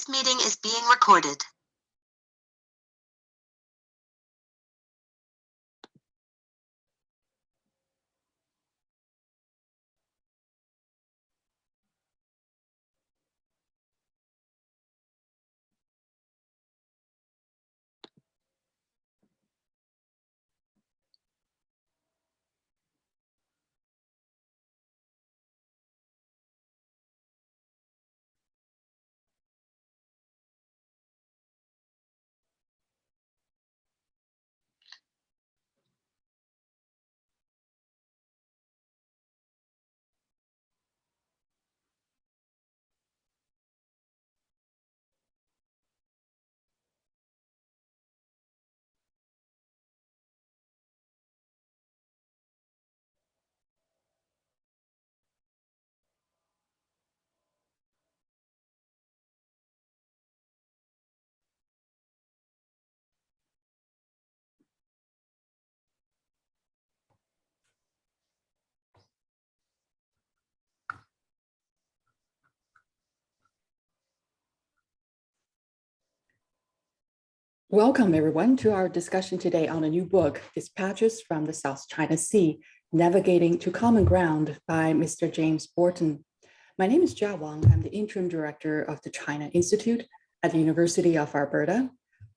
This meeting is being recorded. Welcome, everyone, to our discussion today on a new book, Dispatches from the South China Sea, Navigating to Common Ground by Mr. James Borton. My name is Jia Wang. I'm the Interim Director of the China Institute at the University of Alberta.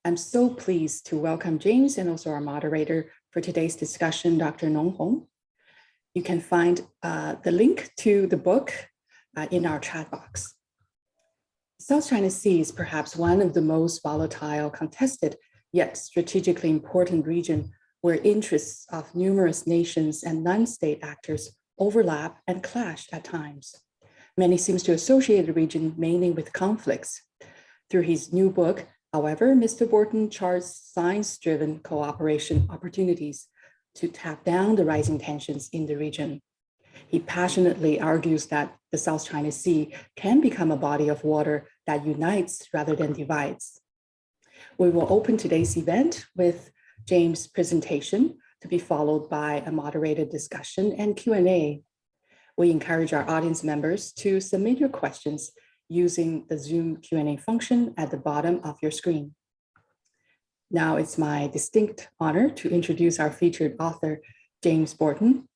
I'm so pleased to welcome James and also our moderator for today's discussion, Dr. Nong Hong. You can find the link to the book in our chat box. South China Sea is perhaps one of the most volatile, contested, yet strategically important region where interests of numerous nations and non-state actors overlap and clash at times. Many seem to associate the region mainly with conflicts. Through his new book, however, Mr. Borton charts science-driven cooperation opportunities to tap down the rising tensions in the region. He passionately argues that the South China Sea can become a body of water that unites rather than divides. We will open today's event with James' presentation to be followed by a moderated discussion and Q&A. We encourage our audience members to submit your questions using the Zoom Q&A function at the bottom of your screen. Now it's my distinct honor to introduce our featured author, James Borton.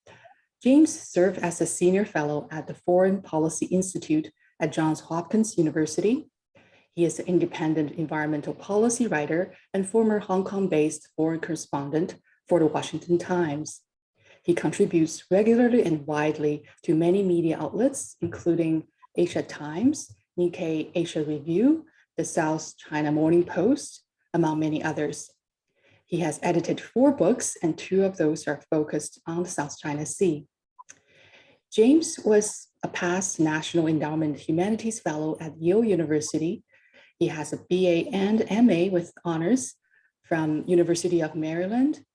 James served as a senior fellow at the Foreign Policy Institute at Johns Hopkins University. He is an independent environmental policy writer and former Hong Kong-based foreign correspondent for the Washington Times. He contributes regularly and widely to many media outlets, including Asia Times, Nikkei Asia Review, the South China Morning Post, among many others. He has edited 4 books, and 2 of those are focused on the South China Sea. James was a past National Endowment Humanities Fellow at Yale University. He has a BA and MA with honors from University of Maryland.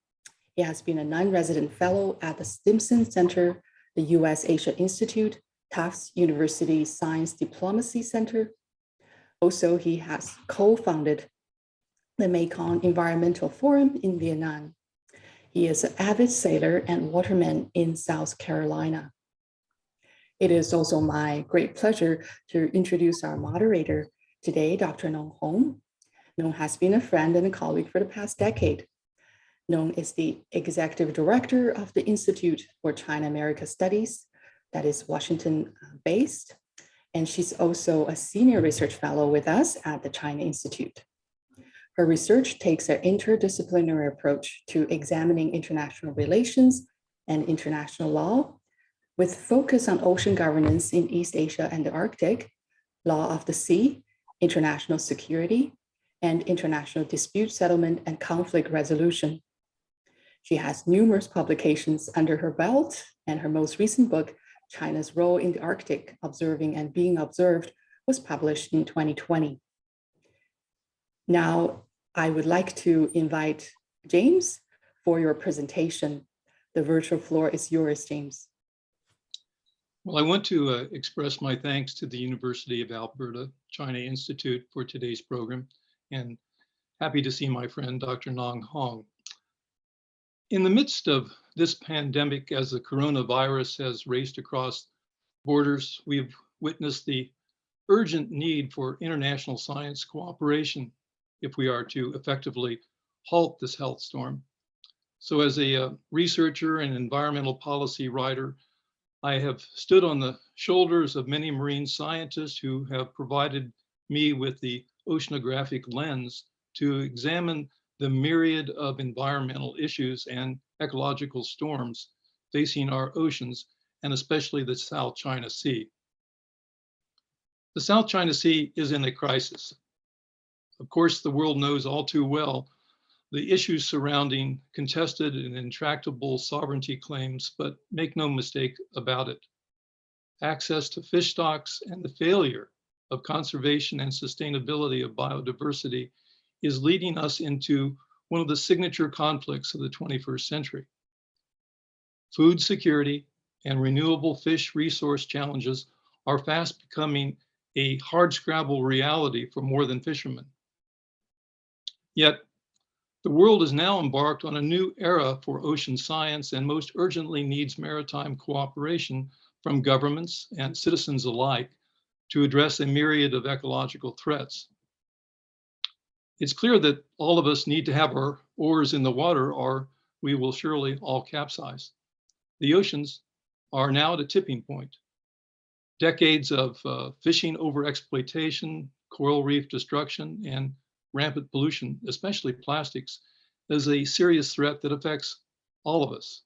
He has been a non-resident fellow at the Stimson Center, the US Asia Institute, Tufts University Science Diplomacy Center. Also, he has co-founded the Mekong Environmental Forum in Vietnam. He is an avid sailor and waterman in South Carolina. It is also my great pleasure to introduce our moderator today, Dr. Nong Hong. Nong has been a friend and a colleague for the past decade. Nong is the executive director of the Institute for China-America Studies, that is Washington-based, and she's also a senior research fellow with us at the China Institute. Her research takes an interdisciplinary approach to examining international relations and international law, with focus on ocean governance in East Asia and the Arctic, law of the sea, international security, and international dispute settlement and conflict resolution. She has numerous publications under her belt, and her most recent book, China's Role in the Arctic, Observing and Being Observed, was published in 2020. Now, I would like to invite James for your presentation. The virtual floor is yours, James. Well, I want to express my thanks to the University of Alberta China Institute for today's program, and happy to see my friend, Dr. Nong Hong. In the midst of this pandemic, as the coronavirus has raced across borders, we've witnessed the urgent need for international science cooperation if we are to effectively halt this health storm. So as a researcher and environmental policy writer, I have stood on the shoulders of many marine scientists who have provided me with the oceanographic lens to examine the myriad of environmental issues and ecological storms facing our oceans, and especially the South China Sea. The South China Sea is in a crisis. Of course, the world knows all too well the issues surrounding contested and intractable sovereignty claims, but make no mistake about it. Access to fish stocks and the failure of conservation and sustainability of biodiversity is leading us into one of the signature conflicts of the 21st century. Food security and renewable fish resource challenges are fast becoming a hardscrabble reality for more than fishermen. Yet, the world is now embarked on a new era for ocean science and most urgently needs maritime cooperation from governments and citizens alike to address a myriad of ecological threats. It's clear that all of us need to have our oars in the water or we will surely all capsize. The oceans are now at a tipping point. Decades of fishing overexploitation, coral reef destruction, and rampant pollution, especially plastics, is a serious threat that affects all of us.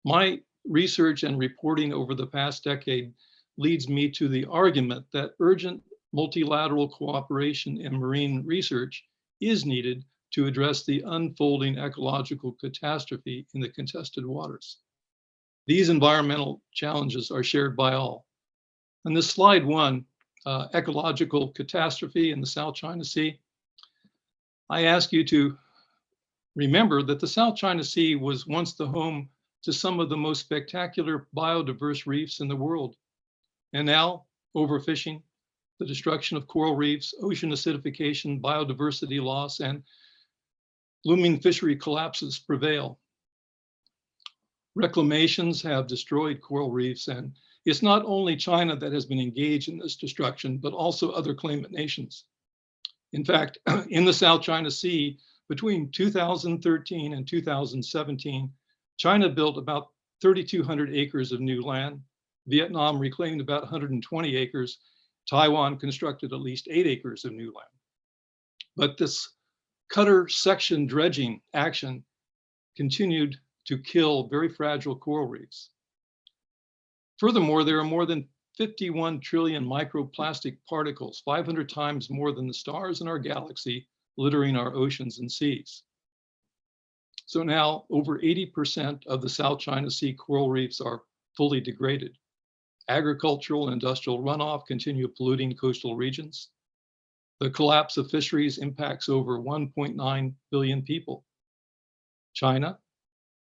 My research and reporting over the past decade leads me to the argument that urgent multilateral cooperation in marine research is needed to address the unfolding ecological catastrophe in the contested waters. These environmental challenges are shared by all. On this slide one, ecological catastrophe in the South China Sea, I ask you to remember that the South China Sea was once the home to some of the most spectacular biodiverse reefs in the world. And now, overfishing, the destruction of coral reefs, ocean acidification, biodiversity loss, and looming fishery collapses prevail. Reclamations have destroyed coral reefs, and it's not only China that has been engaged in this destruction, but also other claimant nations. In fact, in the South China Sea, between 2013 and 2017, China built about 3,200 acres of new land. Vietnam reclaimed about 120 acres. Taiwan constructed at least 8 acres of new land. But this cutter section dredging action continued to kill very fragile coral reefs. Furthermore, there are more than 51 trillion microplastic particles, 500 times more than the stars in our galaxy, littering our oceans and seas. So now over 80% of the South China Sea coral reefs are fully degraded. Agricultural and industrial runoff continue polluting coastal regions. The collapse of fisheries impacts over 1.9 billion people. China,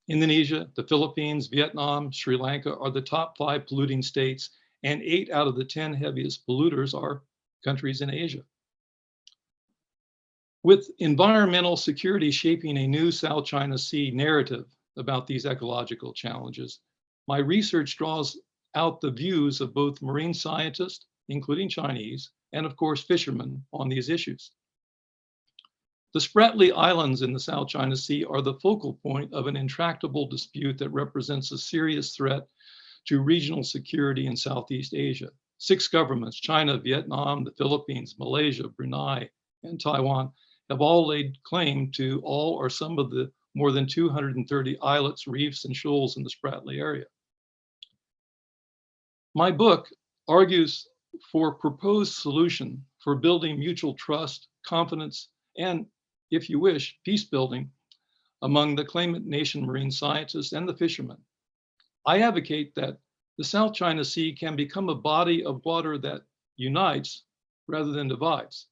Indonesia, the Philippines, Vietnam, Sri Lanka are the top 5 polluting states, and 8 out of the 10 heaviest polluters are countries in Asia. With environmental security shaping a new South China Sea narrative about these ecological challenges, my research draws out the views of both marine scientists, including Chinese, and of course fishermen on these issues. The Spratly Islands in the South China Sea are the focal point of an intractable dispute that represents a serious threat to regional security in Southeast Asia. 6 governments, China, Vietnam, the Philippines, Malaysia, Brunei, and Taiwan, have all laid claim to all or some of the more than 230 islets, reefs, and shoals in the Spratly area. My book argues for a proposed solution for building mutual trust, confidence, and, if you wish, peace building among the claimant nation marine scientists and the fishermen. I advocate that the South China Sea can become a body of water that unites rather than divides.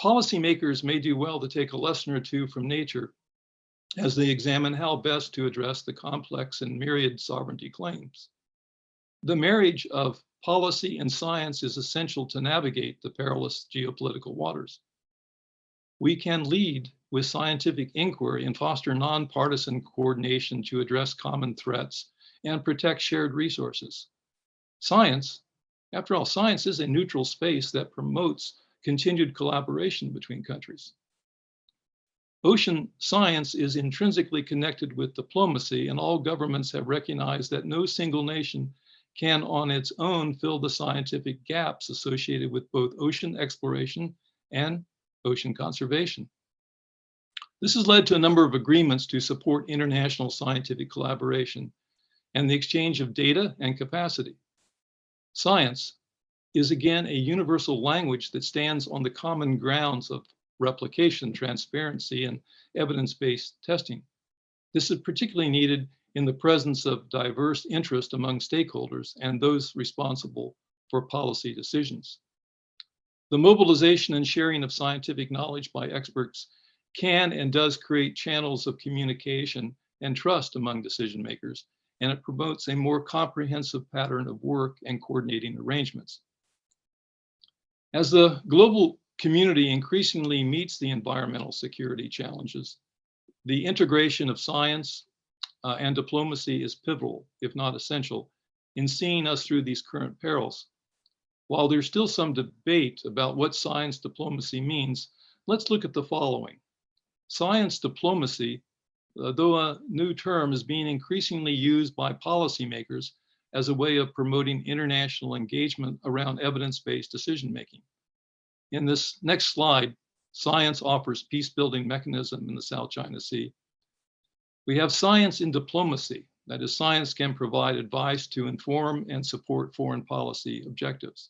Policymakers may do well to take a lesson or two from nature as they examine how best to address the complex and myriad sovereignty claims. The marriage of policy and science is essential to navigate the perilous geopolitical waters. We can lead with scientific inquiry and foster nonpartisan coordination to address common threats and protect shared resources. Science, After all, science is a neutral space that promotes continued collaboration between countries. Ocean science is intrinsically connected with diplomacy, and all governments have recognized that no single nation can on its own fill the scientific gaps associated with both ocean exploration and ocean conservation. This has led to a number of agreements to support international scientific collaboration and the exchange of data and capacity. Science is again a universal language that stands on the common grounds of replication, transparency, and evidence-based testing. This is particularly needed in the presence of diverse interest among stakeholders and those responsible for policy decisions. The mobilization and sharing of scientific knowledge by experts can and does create channels of communication and trust among decision makers, and it promotes a more comprehensive pattern of work and coordinating arrangements. As the global community increasingly meets the environmental security challenges, the integration of science and diplomacy is pivotal, if not essential, in seeing us through these current perils. While there's still some debate about what science diplomacy means, let's look at the following. Science diplomacy, though a new term, is being increasingly used by policymakers as a way of promoting international engagement around evidence-based decision-making. In this next slide, science offers peace-building mechanism in the South China Sea. We have science in diplomacy, that is, science can provide advice to inform and support foreign policy objectives.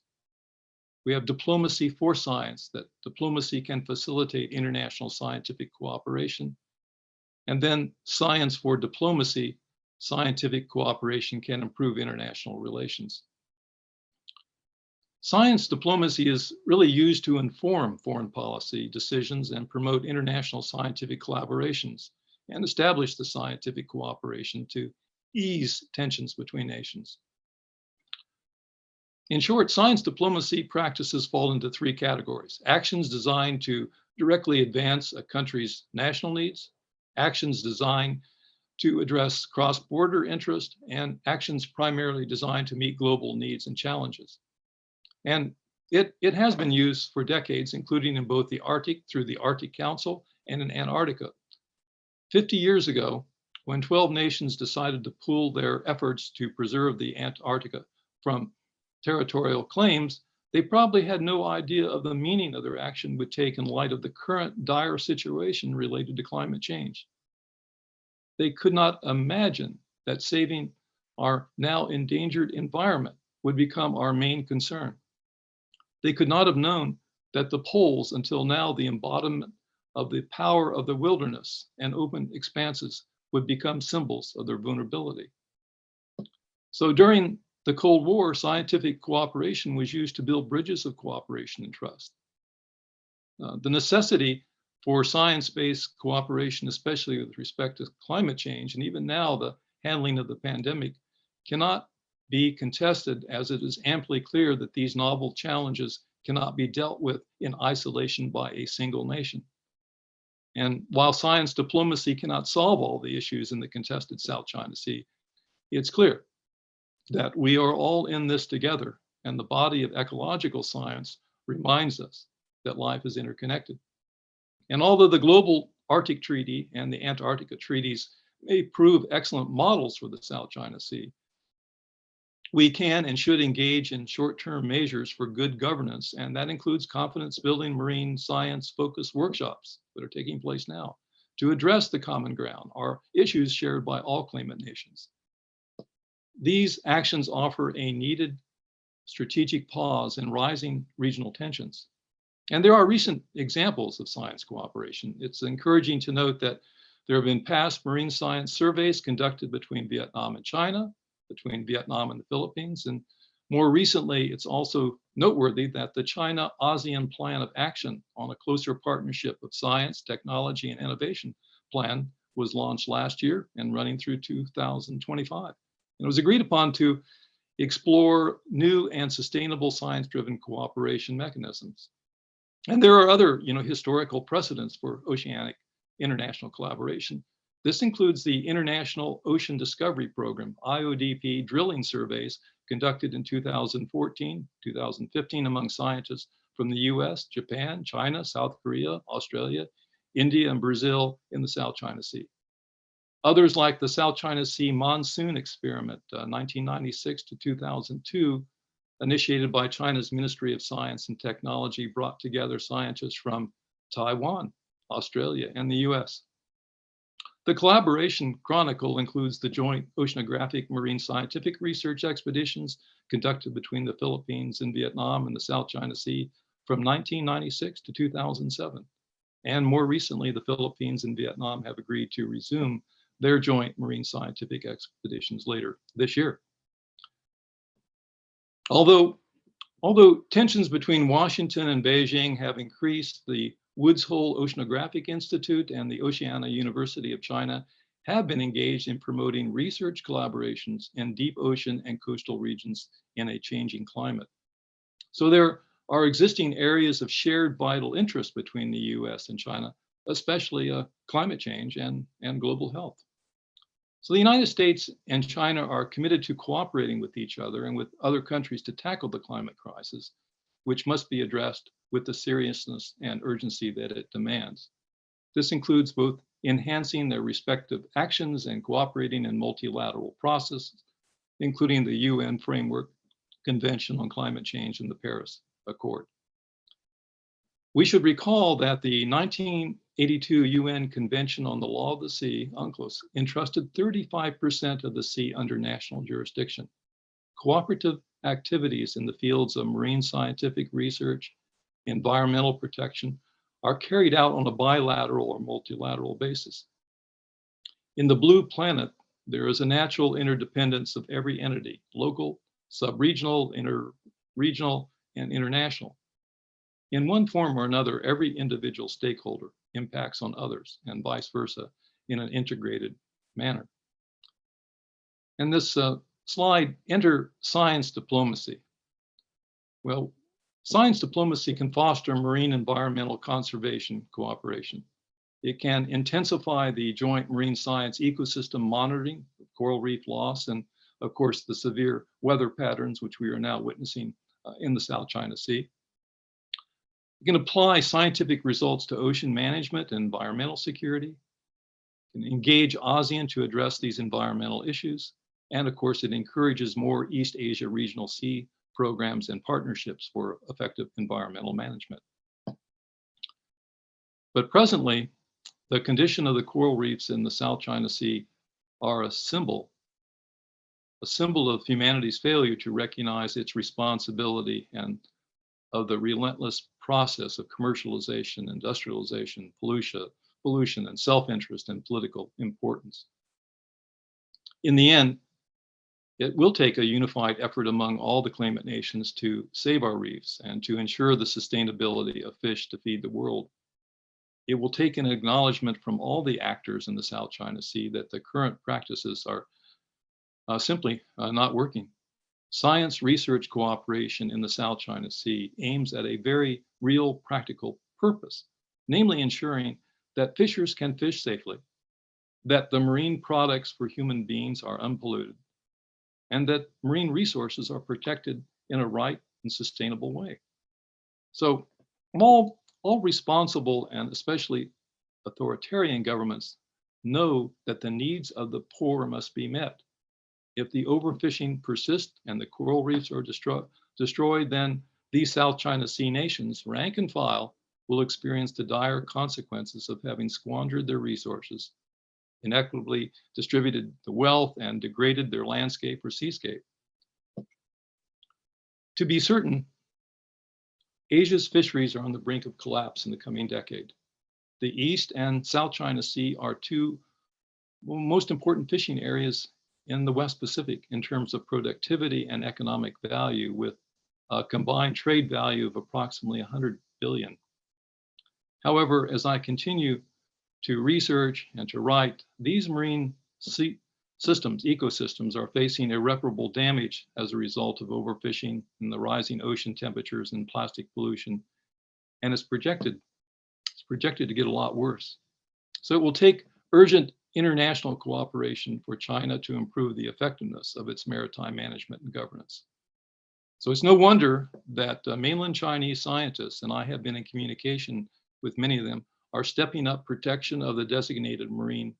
We have diplomacy for science, that diplomacy can facilitate international scientific cooperation. And then science for diplomacy, scientific cooperation can improve international relations. Science diplomacy is really used to inform foreign policy decisions and promote international scientific collaborations and establish the scientific cooperation to ease tensions between nations. In short, science diplomacy practices fall into three categories: actions designed to directly advance a country's national needs, actions designed to address cross-border interest, and actions primarily designed to meet global needs and challenges. And it has been used for decades, including in both the Arctic through the Arctic Council and in Antarctica. 50 years ago, when 12 nations decided to pool their efforts to preserve the Antarctica from territorial claims, they probably had no idea of the meaning of their action would take in light of the current dire situation related to climate change. They could not imagine that saving our now endangered environment would become our main concern. They could not have known that the poles, until now the embodiment of the power of the wilderness and open expanses, would become symbols of their vulnerability. So during the Cold War, scientific cooperation was used to build bridges of cooperation and trust. The necessity for science-based cooperation, especially with respect to climate change, and even now the handling of the pandemic, cannot be contested, as it is amply clear that these novel challenges cannot be dealt with in isolation by a single nation. And while science diplomacy cannot solve all the issues in the contested South China Sea, it's clear that we are all in this together, and the body of ecological science reminds us that life is interconnected. And although the Global Arctic Treaty and the Antarctica treaties may prove excellent models for the South China Sea, we can and should engage in short-term measures for good governance, and that includes confidence-building marine science-focused workshops that are taking place now to address the common ground, or issues shared by all claimant nations. These actions offer a needed strategic pause in rising regional tensions. And there are recent examples of science cooperation. It's encouraging to note that there have been past marine science surveys conducted between Vietnam and China, between Vietnam and the Philippines. And more recently, it's also noteworthy that the China-ASEAN Plan of Action on a closer partnership of science, technology, and innovation plan was launched last year and running through 2025. And it was agreed upon to explore new and sustainable science-driven cooperation mechanisms. And there are other, historical precedents for oceanic international collaboration. This includes the International Ocean Discovery Program, IODP drilling surveys conducted in 2014, 2015 among scientists from the US, Japan, China, South Korea, Australia, India, and Brazil in the South China Sea. Others, like the South China Sea Monsoon Experiment, 1996 to 2002, initiated by China's Ministry of Science and Technology, brought together scientists from Taiwan, Australia, and the US. The collaboration chronicle includes the joint oceanographic marine scientific research expeditions conducted between the Philippines and Vietnam and the South China Sea from 1996 to 2007. And more recently, the Philippines and Vietnam have agreed to resume their joint marine scientific expeditions later this year. Although tensions between Washington and Beijing have increased, the Woods Hole Oceanographic Institute and the Oceania University of China have been engaged in promoting research collaborations in deep ocean and coastal regions in a changing climate. So there are existing areas of shared vital interest between the US and China, especially climate change and global health. So the United States and China are committed to cooperating with each other and with other countries to tackle the climate crisis, which must be addressed with the seriousness and urgency that it demands. This includes both enhancing their respective actions and cooperating in multilateral processes, including the UN Framework Convention on Climate Change and the Paris Accord. We should recall that the 1982 UN Convention on the Law of the Sea, UNCLOS, entrusted 35% of the sea under national jurisdiction. Cooperative activities in the fields of marine scientific research, environmental protection, are carried out on a bilateral or multilateral basis. In the blue planet, there is a natural interdependence of every entity, local, sub-regional, inter-regional, and international. In one form or another, every individual stakeholder impacts on others and vice versa in an integrated manner. And this slide, enter science diplomacy. Well, science diplomacy can foster marine environmental conservation cooperation. It can intensify the joint marine science ecosystem monitoring of coral reef loss and, of course, the severe weather patterns which we are now witnessing in the South China Sea. It can apply scientific results to ocean management and environmental security. It can engage ASEAN to address these environmental issues. And of course, it encourages more East Asia regional sea programs and partnerships for effective environmental management. But presently, the condition of the coral reefs in the South China Sea are a symbol of humanity's failure to recognize its responsibility and of the relentless process of commercialization, industrialization, pollution, and self-interest and political importance. In the end, it will take a unified effort among all the claimant nations to save our reefs and to ensure the sustainability of fish to feed the world. It will take an acknowledgement from all the actors in the South China Sea that the current practices are simply not working. Science research cooperation in the South China Sea aims at a very real practical purpose, namely ensuring that fishers can fish safely, that the marine products for human beings are unpolluted, and that marine resources are protected in a right and sustainable way. So all responsible and especially authoritarian governments know that the needs of the poor must be met. If the overfishing persists and the coral reefs are destroyed, then these South China Sea nations, rank and file, will experience the dire consequences of having squandered their resources, inequitably distributed the wealth, and degraded their landscape or seascape. To be certain, Asia's fisheries are on the brink of collapse in the coming decade. The East and South China Sea are two most important fishing areas in the West Pacific in terms of productivity and economic value, with a combined trade value of approximately 100 billion. However, as I continue to research and to write, these marine ecosystems are facing irreparable damage as a result of overfishing and the rising ocean temperatures and plastic pollution, and it's projected to get a lot worse. So it will take urgent international cooperation for China to improve the effectiveness of its maritime management and governance. So it's no wonder that mainland Chinese scientists, and I have been in communication with many of them, are stepping up protection of the designated marine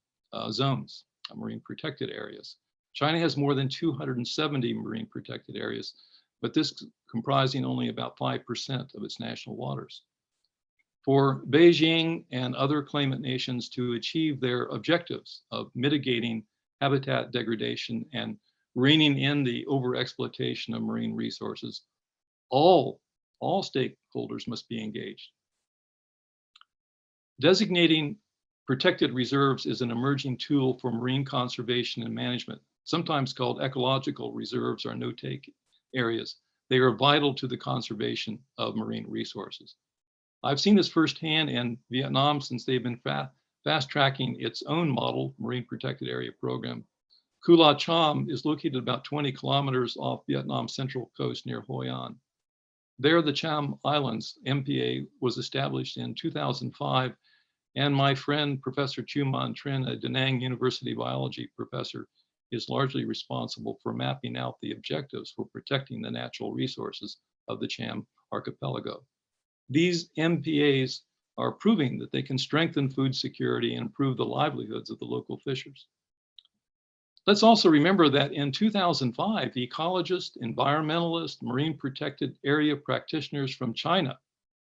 zones, marine protected areas. China has more than 270 marine protected areas, but this comprising only about 5% of its national waters. For Beijing and other claimant nations to achieve their objectives of mitigating habitat degradation and reining in the overexploitation of marine resources, all stakeholders must be engaged. Designating protected reserves is an emerging tool for marine conservation and management, sometimes called ecological reserves or no-take areas. They are vital to the conservation of marine resources. I've seen this firsthand in Vietnam since they've been fast-tracking its own model marine protected area program. Kula Cham is located about 20 kilometers off Vietnam's central coast near Hoi An. There, the Cham Islands Mpa was established in 2005, and my friend, Professor Chu Man Trin, a Da Nang University biology professor, is largely responsible for mapping out the objectives for protecting the natural resources of the Cham archipelago. These MPAs are proving that they can strengthen food security and improve the livelihoods of the local fishers. Let's also remember that in 2005, ecologists, environmentalists, marine protected area practitioners from China,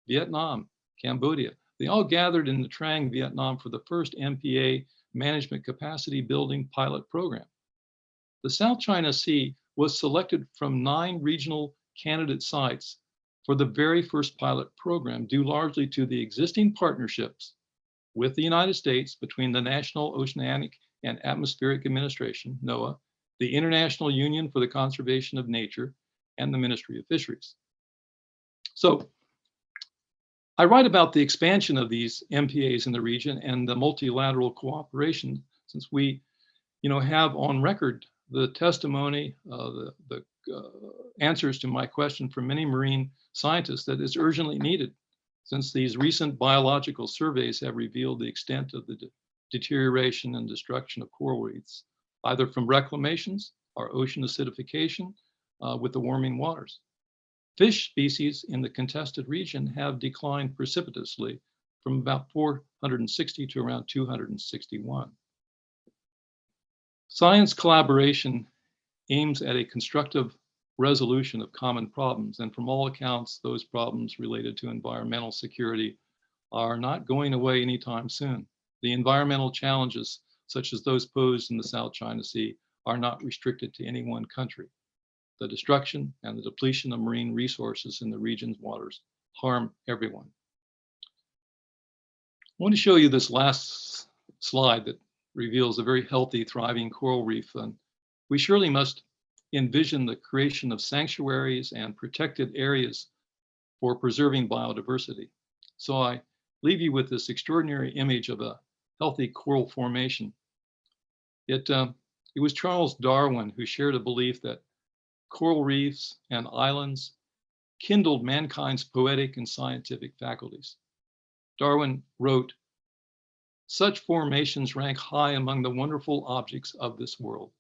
Vietnam, Cambodia, they all gathered in the Trang, Vietnam for the first MPA management capacity building pilot program. The South China Sea was selected from 9 regional candidate sites for the very first pilot program, due largely to the existing partnerships with the United States between the National Oceanic and Atmospheric Administration, NOAA, the International Union for the Conservation of Nature, and the Ministry of Fisheries. So I write about the expansion of these MPAs in the region and the multilateral cooperation, since we have on record the testimony, the answers to my question from many marine scientists that is urgently needed, since these recent biological surveys have revealed the extent of the deterioration and destruction of coral reefs, either from reclamations or ocean acidification with the warming waters. Fish species in the contested region have declined precipitously from about 460 to around 261. Science collaboration aims at a constructive resolution of common problems, and from all accounts, those problems related to environmental security are not going away anytime soon. The environmental challenges, such as those posed in the South China Sea, are not restricted to any one country. The destruction and the depletion of marine resources in the region's waters harm everyone. I want to show you this last slide that reveals a very healthy, thriving coral reef. And we surely must envision the creation of sanctuaries and protected areas for preserving biodiversity. So I leave you with this extraordinary image of a healthy coral formation. It was Charles Darwin who shared a belief that coral reefs and islands kindled mankind's poetic and scientific faculties. Darwin wrote, "Such formations rank high among the wonderful objects of this world."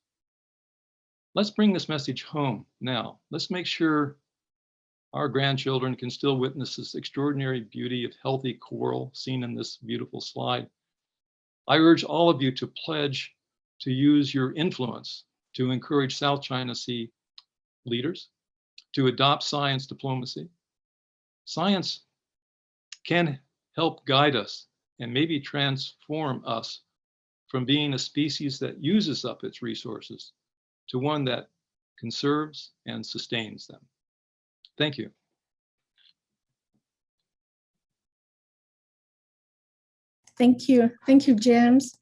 Let's bring this message home now. Let's make sure our grandchildren can still witness this extraordinary beauty of healthy coral seen in this beautiful slide. I urge all of you to pledge to use your influence to encourage South China Sea leaders to adopt science diplomacy. Science can help guide us and maybe transform us from being a species that uses up its resources to one that conserves and sustains them. Thank you. Thank you, James,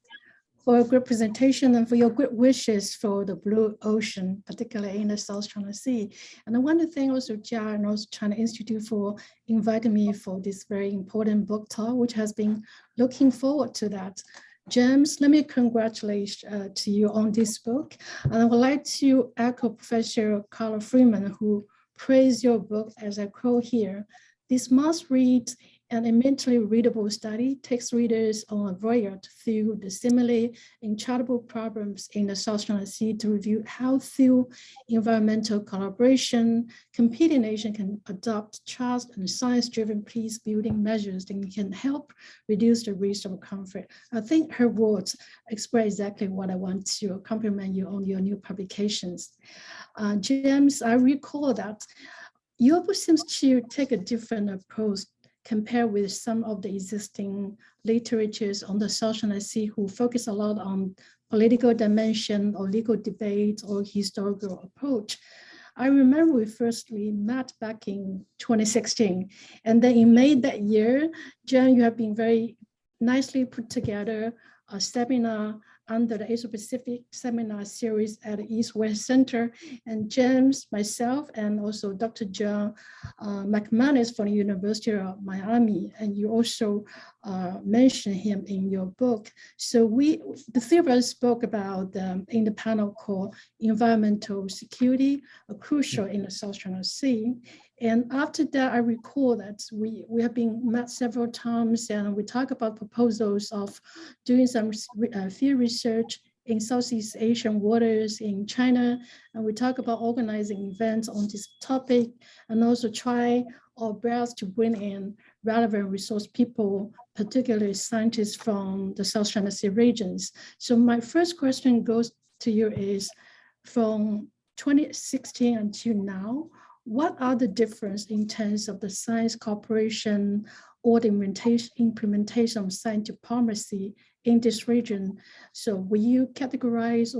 for a great presentation and for your good wishes for the blue ocean, particularly in the South China Sea. And I want to thank also Jia and also China Institute for inviting me for this very important book talk, which has been looking forward to that. James, let me congratulate to you on this book. And I would like to echo Professor Carla Freeman, who praised your book, as I quote here, "This must read An immensely readable study takes readers on a voyage through the seemingly intractable problems in the South China Sea to review how through environmental collaboration, competing nations can adopt trust and science-driven peace-building measures that can help reduce the risk of conflict. I think her words express exactly what I want to compliment you on your new publications. James, I recall that your book seems to take a different approach compared with some of the existing literatures on the South China Sea who focus a lot on political dimension or legal debate or historical approach. I remember we firstly met back in 2016, and then in May that year, Jen, you have been very nicely put together a seminar under the Asia Pacific seminar series at the East West Center. And James, myself, and also Dr. John McManus from the University of Miami, and you also mentioned him in your book. So the three of us spoke about in the panel called Environmental Security, Crucial in the South China Sea. And after that, I recall that we have been met several times and we talk about proposals of doing some field research in Southeast Asian waters in China. And we talk about organizing events on this topic and also try our best to bring in relevant resource people, particularly scientists from the South China Sea regions. So my first question goes to you is, from 2016 until now, what are the differences in terms of the science cooperation or the implementation of science diplomacy in this region? So will you categorize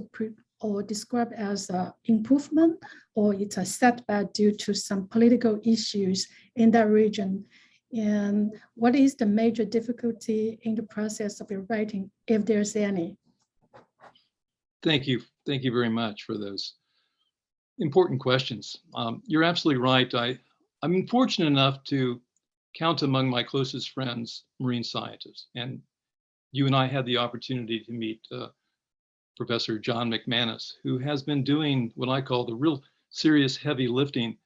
or describe as an improvement, or it's a setback due to some political issues in that region? And what is the major difficulty in the process of your writing, if there's any? Thank you. Thank you very much for those important questions. You're absolutely right. I'm fortunate enough to count among my closest friends marine scientists, and you and I had the opportunity to meet Professor John McManus, who has been doing what I call the real serious heavy lifting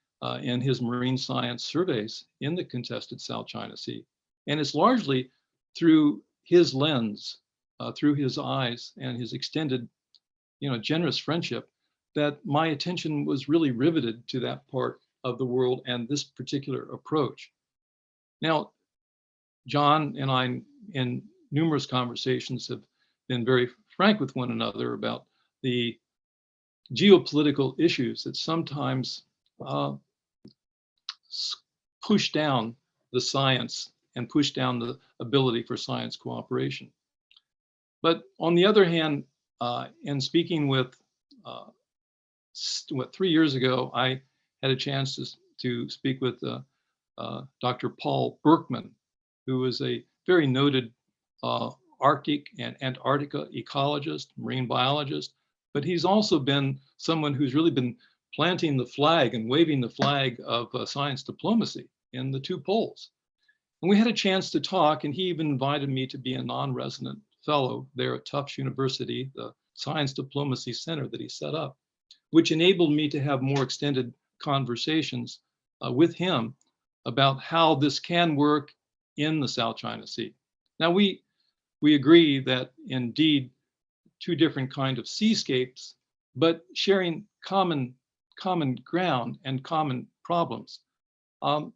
in his marine science surveys in the contested South China Sea. And it's largely through his lens, through his eyes and his extended, generous friendship that my attention was really riveted to that part of the world and this particular approach. Now, John and I, in numerous conversations, have been very frank with one another about the geopolitical issues that sometimes push down the science and push down the ability for science cooperation. But on the other hand, in speaking with 3 years ago, I had a chance to speak with Dr. Paul Berkman, who is a very noted Arctic and Antarctica ecologist, marine biologist, but he's also been someone who's really been planting the flag and waving the flag of science diplomacy in the two poles. And we had a chance to talk, and he even invited me to be a non-resident fellow there at Tufts University, the Science Diplomacy Center that he set up, which enabled me to have more extended conversations with him about how this can work in the South China Sea. Now, we agree that indeed two different kind of seascapes, but sharing common ground and common problems. But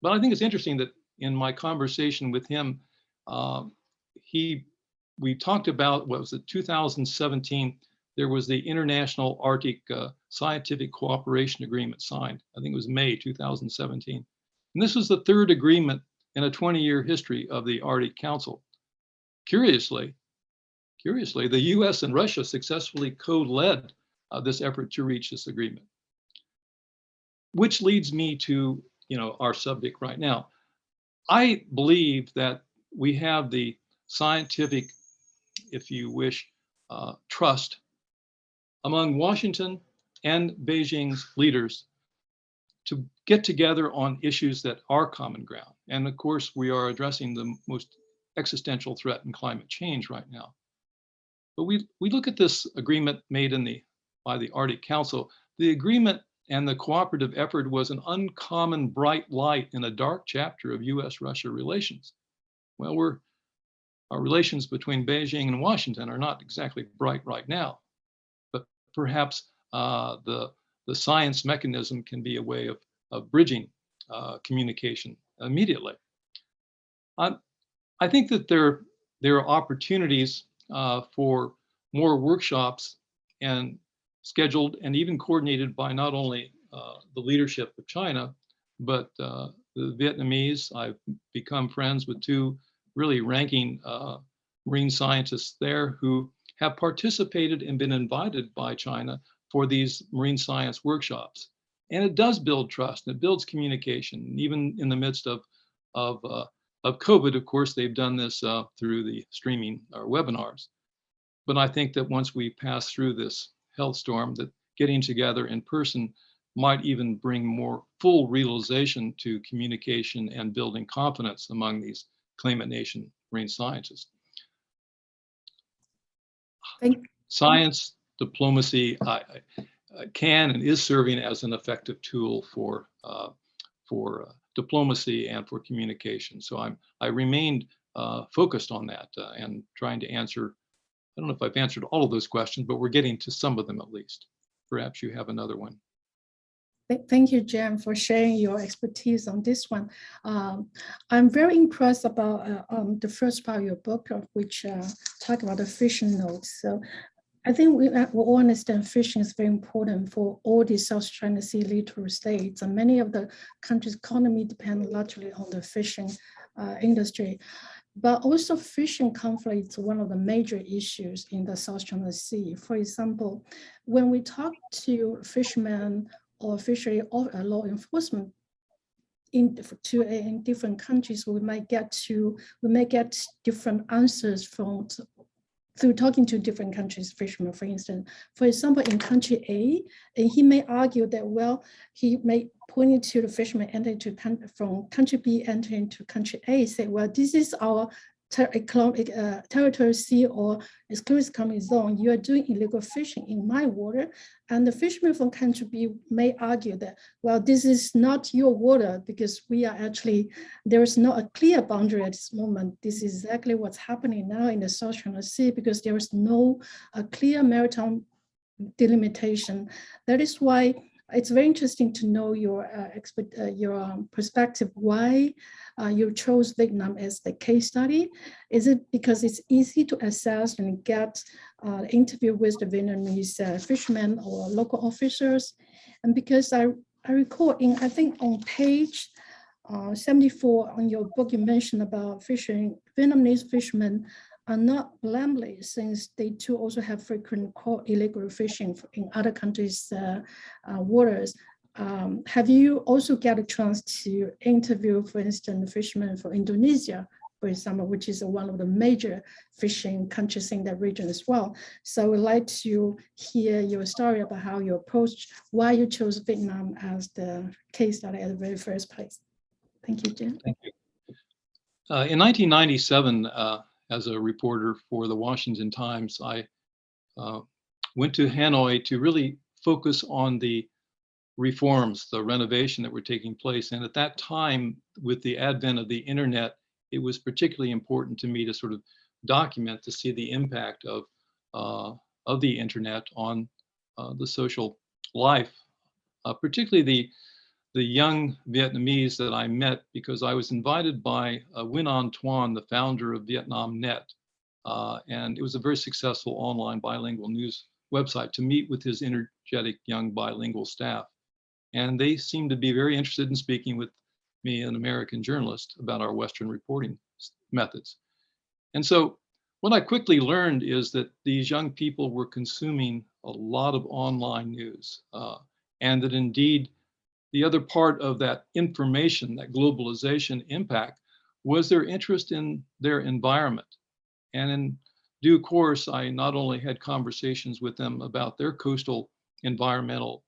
I think it's interesting that in my conversation with him, we talked about, what was it, 2017, there was the International Arctic Scientific Cooperation Agreement signed. I think it was May 2017. And this was the third agreement in a 20-year history of the Arctic Council. Curiously, the US and Russia successfully co-led this effort to reach this agreement. Which leads me to our subject right now. I believe that we have the scientific, if you wish, trust among Washington and Beijing's leaders to get together on issues that are common ground. And of course, we are addressing the most existential threat in climate change right now. But we look at this agreement made by the Arctic Council. The agreement and the cooperative effort was an uncommon bright light in a dark chapter of US-Russia relations. Well, our relations between Beijing and Washington are not exactly bright right now, but perhaps the science mechanism can be a way of bridging communication immediately. I think that there are opportunities for more workshops and scheduled and even coordinated by not only the leadership of China, but the Vietnamese. I've become friends with two really ranking marine scientists there who have participated and been invited by China for these marine science workshops. And it does build trust and it builds communication, even in the midst of COVID. Of course, they've done this through the streaming or webinars. But I think that once we pass through this health storm, that getting together in person might even bring more full realization to communication and building confidence among these claimant nation marine scientists. Science, diplomacy can and is serving as an effective tool for diplomacy and for communication. So I remained focused on that and trying to answer. I don't know if I've answered all of those questions, but we're getting to some of them at least. Perhaps you have another one. Thank you, Cham, for sharing your expertise on this one. I'm very impressed about the first part of your book, which talk about the fishing notes. So I think we all understand fishing is very important for all the South China Sea littoral states, and many of the countries' economy depend largely on the fishing industry. But also fishing conflict is one of the major issues in the South China Sea. For example, when we talk to fishermen or fishery or law enforcement in different countries, we may get different answers through talking to different countries' fishermen, for instance. For example, in country A, and he may argue that, well, he may point to the fisherman from country B entering into country A, say, well, this is our territorial sea or exclusive economic zone. You are doing illegal fishing in my water. And the fisherman from country B may argue that, well, this is not your water because we are actually, there is not a clear boundary at this moment. This is exactly what's happening now in the South China Sea because there is no clear maritime delimitation. That is why it's very interesting to know your perspective, why you chose Vietnam as the case study. Is it because it's easy to assess and get interview with the Vietnamese fishermen or local officers? And because I recall I think on page 74 on your book, you mentioned about Vietnamese fishermen are not blameless since they too also have frequent illegal fishing in other countries' waters. Have you also got a chance to interview, for instance, fishermen from Indonesia, for example, which is one of the major fishing countries in that region as well? So I would like to hear your story about how you approached, why you chose Vietnam as the case study at the very first place. Thank you, Cham. Thank you. In 1997, as a reporter for the Washington Times, I went to Hanoi to really focus on the reforms, the renovation that were taking place. And at that time, with the advent of the internet, it was particularly important to me to sort of document, to see the impact of the internet on the social life, particularly the young Vietnamese that I met, because I was invited by Nguyen An Tuan, the founder of Vietnam Net. And it was a very successful online bilingual news website, to meet with his energetic young bilingual staff. And they seemed to be very interested in speaking with me, an American journalist, about our Western reporting methods. And so what I quickly learned is that these young people were consuming a lot of online news, and that indeed the other part of that information, that globalization impact, was their interest in their environment. And in due course, I not only had conversations with them about their coastal environmental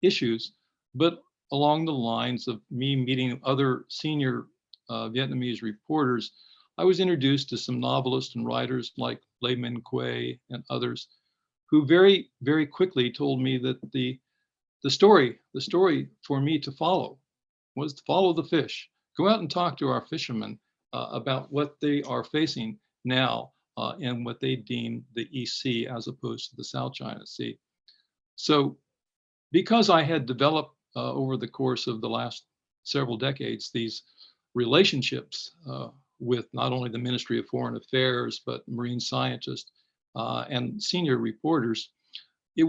issues, but along the lines of me meeting other senior Vietnamese reporters, I was introduced to some novelists and writers like Le Minh Quay and others, who very, very quickly told me that the the story for me to follow was to follow the fish, go out and talk to our fishermen about what they are facing now and what they deem the East Sea as opposed to the South China Sea. So because I had developed over the course of the last several decades these relationships with not only the Ministry of Foreign Affairs, but marine scientists and senior reporters, I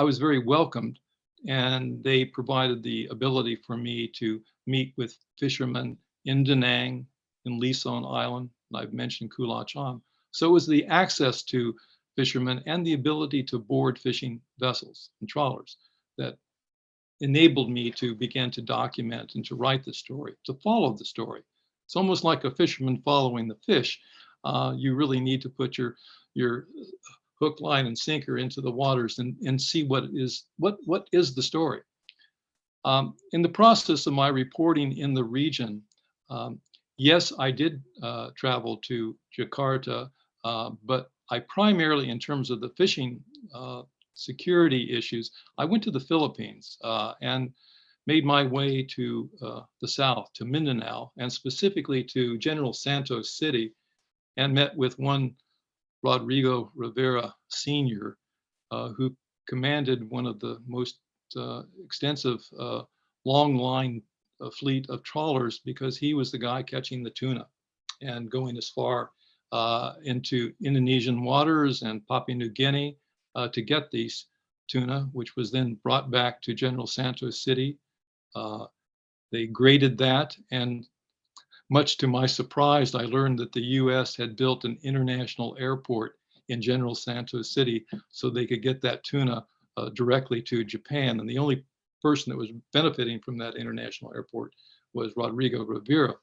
was very welcomed, and they provided the ability for me to meet with fishermen in Da Nang, in Lisan Island, and I've mentioned Kula Cham. So it was the access to fishermen and the ability to board fishing vessels and trawlers that enabled me to begin to document and to write the story, to follow the story. It's almost like a fisherman following the fish. You really need to put your hook, line, and sinker into the waters and see what is the story. In the process of my reporting in the region, yes, I did travel to Jakarta, but I primarily, in terms of the fishing security issues, I went to the Philippines and made my way to the south, to Mindanao, and specifically to General Santos City, and met with one Rodrigo Rivera Sr., who commanded one of the most extensive long line fleet of trawlers, because he was the guy catching the tuna and going as far into Indonesian waters and Papua New Guinea to get these tuna, which was then brought back to General Santos City. They graded that, and much to my surprise, I learned that the US had built an international airport in General Santos City so they could get that tuna directly to Japan. And the only person that was benefiting from that international airport was Rodrigo Rivera.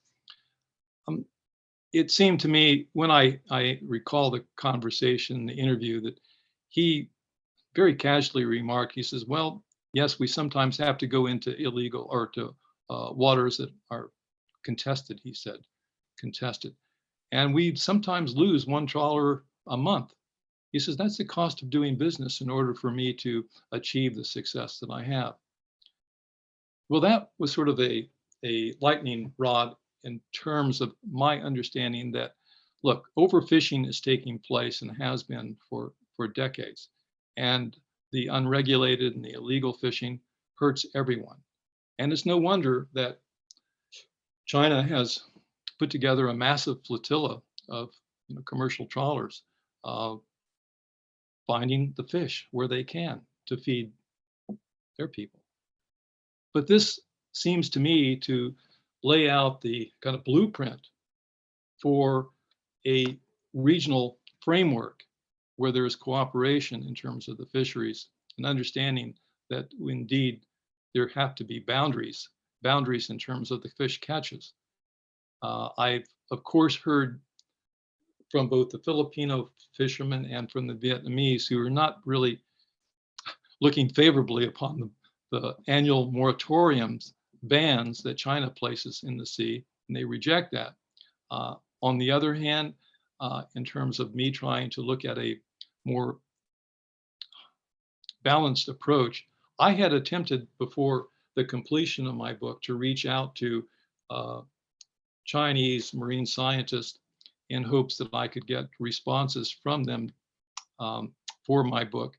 It seemed to me, when I recall the conversation, the interview, that he very casually remarked, he says, well, yes, we sometimes have to go into illegal or to waters that are contested, he said, contested. And we sometimes lose one trawler a month. He says, that's the cost of doing business in order for me to achieve the success that I have. Well, that was sort of a lightning rod in terms of my understanding that, look, overfishing is taking place and has been for decades. And the unregulated and the illegal fishing hurts everyone. And it's no wonder that China has put together a massive flotilla of commercial trawlers finding the fish where they can to feed their people. But this seems to me to lay out the kind of blueprint for a regional framework where there is cooperation in terms of the fisheries, and understanding that indeed there have to be boundaries in terms of the fish catches. I've, of course, heard from both the Filipino fishermen and from the Vietnamese, who are not really looking favorably upon the annual moratoriums, bans that China places in the sea, and they reject that. On the other hand, in terms of me trying to look at a more balanced approach, I had attempted before the completion of my book to reach out to Chinese marine scientists in hopes that I could get responses from them for my book.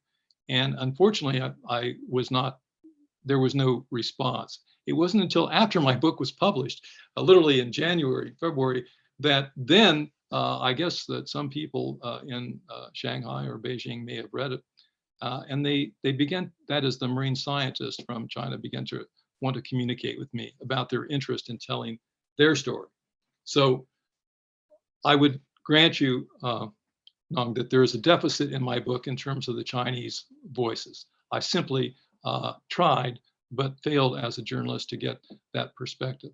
And unfortunately, I was not, there was no response. It wasn't until after my book was published, literally in January, February, that then I guess that some people in Shanghai or Beijing may have read it. And they began, that is, the marine scientists from China began to want to communicate with me about their interest in telling their story. So I would grant you, Nong, that there is a deficit in my book in terms of the Chinese voices. I simply tried, but failed as a journalist to get that perspective.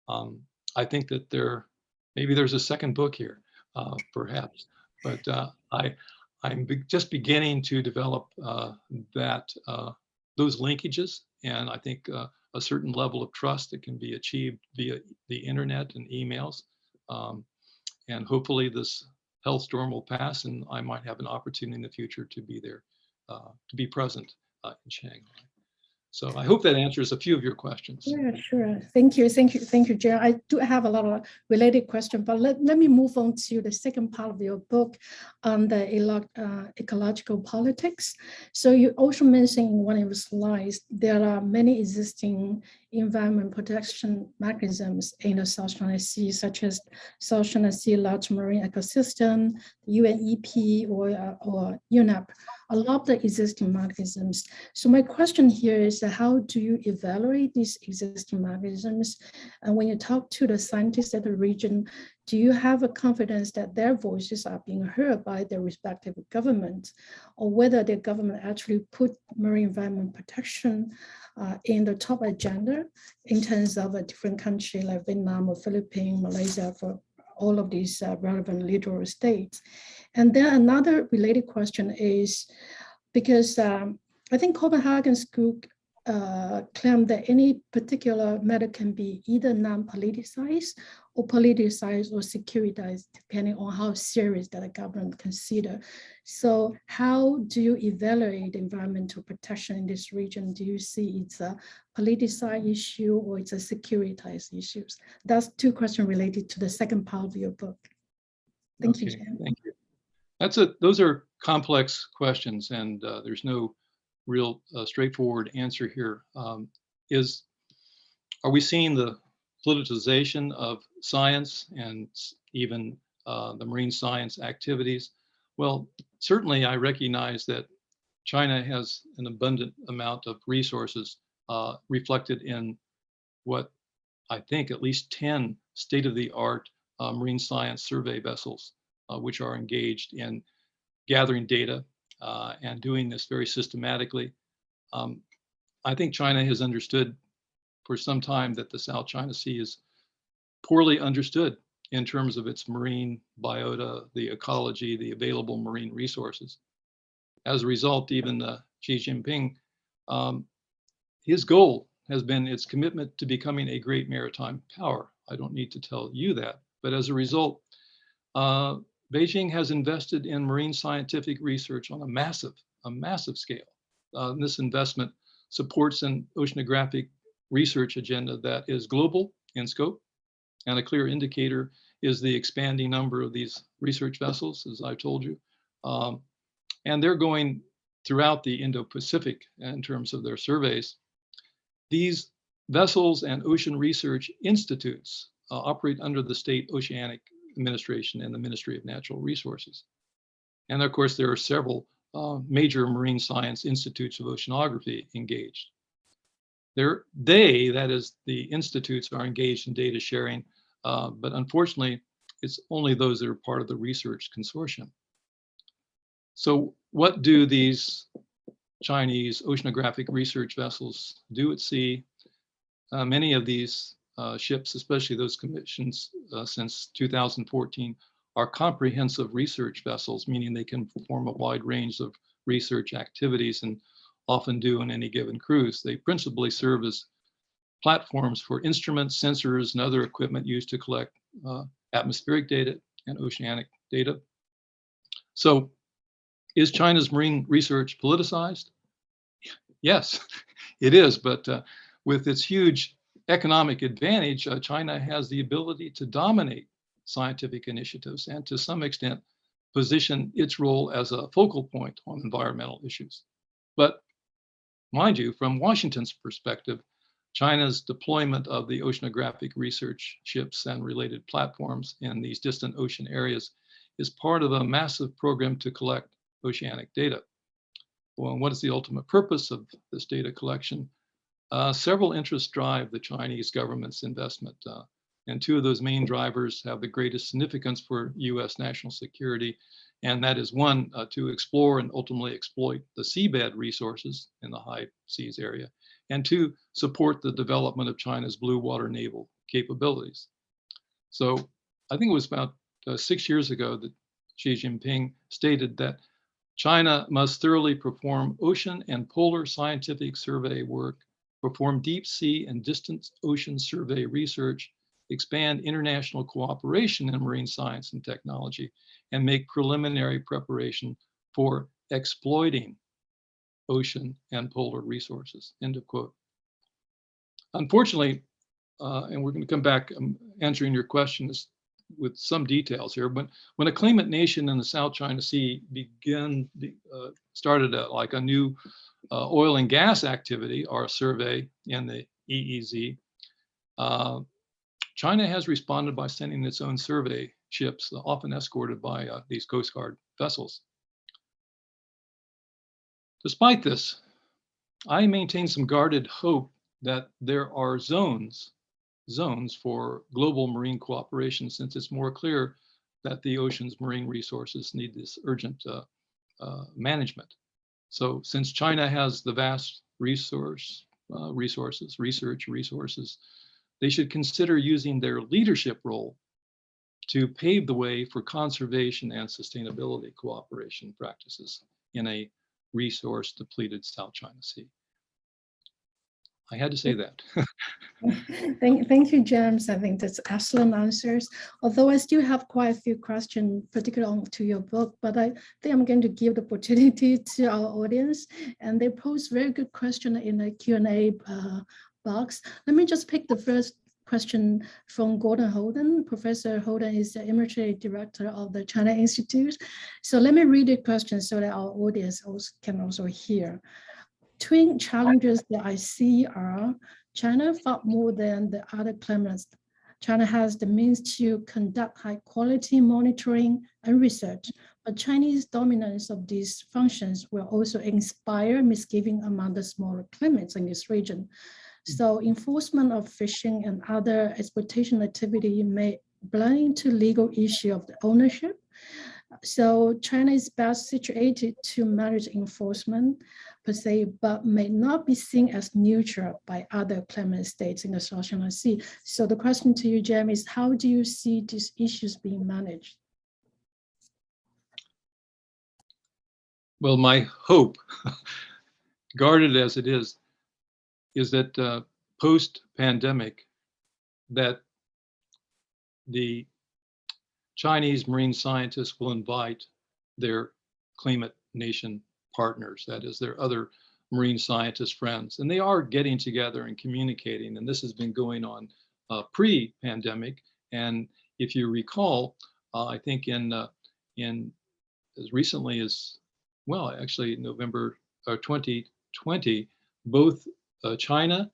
I think that maybe there's a second book here, perhaps, but I'm just beginning to develop those linkages, and I think a certain level of trust that can be achieved via the internet and emails. And hopefully this health storm will pass, and I might have an opportunity in the future to be there, to be present in Shanghai. So I hope that answers a few of your questions. Yeah, sure. Thank you. Thank you, Jerry. I do have a lot of related questions, but let me move on to the second part of your book on the ecological politics. So you also mentioned in one of your slides, there are many existing environment protection mechanisms in the South China Sea, such as South China Sea Large Marine Ecosystem, UNEP, or UNEP, a lot of the existing mechanisms. So my question here is, how do you evaluate these existing mechanisms? And when you talk to the scientists at the region, do you have a confidence that their voices are being heard by their respective governments, or whether their government actually put marine environment protection in the top agenda in terms of a different country like Vietnam or Philippines, Malaysia, for all of these relevant littoral states? And then another related question is, because I think Copenhagen School claimed that any particular matter can be either non-politicized or politicized or securitized, depending on how serious that the government consider. So how do you evaluate environmental protection in this region? Do you see it's a politicized issue or it's a securitized issue? That's two questions related to the second part of your book. Thank you, Jan. Thank you. Those are complex questions, and there's no real straightforward answer here. Are we seeing the politicization of science and even the marine science activities? Well, certainly I recognize that China has an abundant amount of resources reflected in what I think at least 10 state-of-the-art marine science survey vessels, which are engaged in gathering data and doing this very systematically. I think China has understood for some time that the South China Sea is poorly understood in terms of its marine biota, the ecology, the available marine resources. As a result, even Xi Jinping, his goal has been its commitment to becoming a great maritime power. I don't need to tell you that, but as a result, Beijing has invested in marine scientific research on a massive scale. This investment supports an oceanographic research agenda that is global in scope, and a clear indicator is the expanding number of these research vessels, as I told you. And they're going throughout the Indo-Pacific in terms of their surveys. These vessels and ocean research institutes operate under the State Oceanic Administration and the Ministry of Natural Resources. And of course, there are several major marine science institutes of oceanography engaged. That is, the institutes are engaged in data sharing, but unfortunately, it's only those that are part of the research consortium. So what do these Chinese oceanographic research vessels do at sea? Many of these ships, especially those commissioned since 2014, are comprehensive research vessels, meaning they can perform a wide range of research activities and often do in any given cruise. They principally serve as platforms for instruments, sensors, and other equipment used to collect atmospheric data and oceanic data. So is China's marine research politicized? Yes, it is, but with its huge economic advantage, China has the ability to dominate scientific initiatives and to some extent position its role as a focal point on environmental issues. But mind you, from Washington's perspective, China's deployment of the oceanographic research ships and related platforms in these distant ocean areas is part of a massive program to collect oceanic data. Well, and what is the ultimate purpose of this data collection? Several interests drive the Chinese government's investment, and two of those main drivers have the greatest significance for US national security, and that is one, to explore and ultimately exploit the seabed resources in the high seas area, and two, support the development of China's blue water naval capabilities. So I think it was about 6 years ago that Xi Jinping stated that China must thoroughly perform ocean and polar scientific survey work, perform deep sea and distant ocean survey research, expand international cooperation in marine science and technology, and make preliminary preparation for exploiting ocean and polar resources, end of quote. Unfortunately, and we're going to come back answering your questions with some details here, but when a claimant nation in the South China Sea started like a new oil and gas activity or a survey in the EEZ, China has responded by sending its own survey ships, often escorted by these Coast Guard vessels. Despite this, I maintain some guarded hope that there are zones for global marine cooperation, since it's more clear that the ocean's marine resources need this urgent management. So since China has the vast research resources, they should consider using their leadership role to pave the way for conservation and sustainability cooperation practices in a resource depleted South China Sea. I had to say that. Thank you, James. I think that's excellent answers. Although I still have quite a few questions, particularly to your book, but I think I'm going to give the opportunity to our audience, and they pose very good question in the Q&A box. Let me just pick the first question from Gordon Holden. Professor Holden is the Emergency Director of the China Institute. So let me read the question so that our audience can also hear. Twin challenges that I see are China far more than the other claimants. China has the means to conduct high quality monitoring and research, but Chinese dominance of these functions will also inspire misgiving among the smaller claimants in this region. So enforcement of fishing and other exploitation activity may blend into legal issue of the ownership. So China is best situated to manage enforcement per se, but may not be seen as neutral by other claimant states in the South China Sea. So the question to you, Jeremy, is how do you see these issues being managed? Well, my hope, guarded as it is that post-pandemic, that the Chinese marine scientists will invite their claimant nation partners, that is, their other marine scientist friends, and they are getting together and communicating, and this has been going on pre-pandemic. And if you recall, I think in as recently as, well, actually November 2020, both China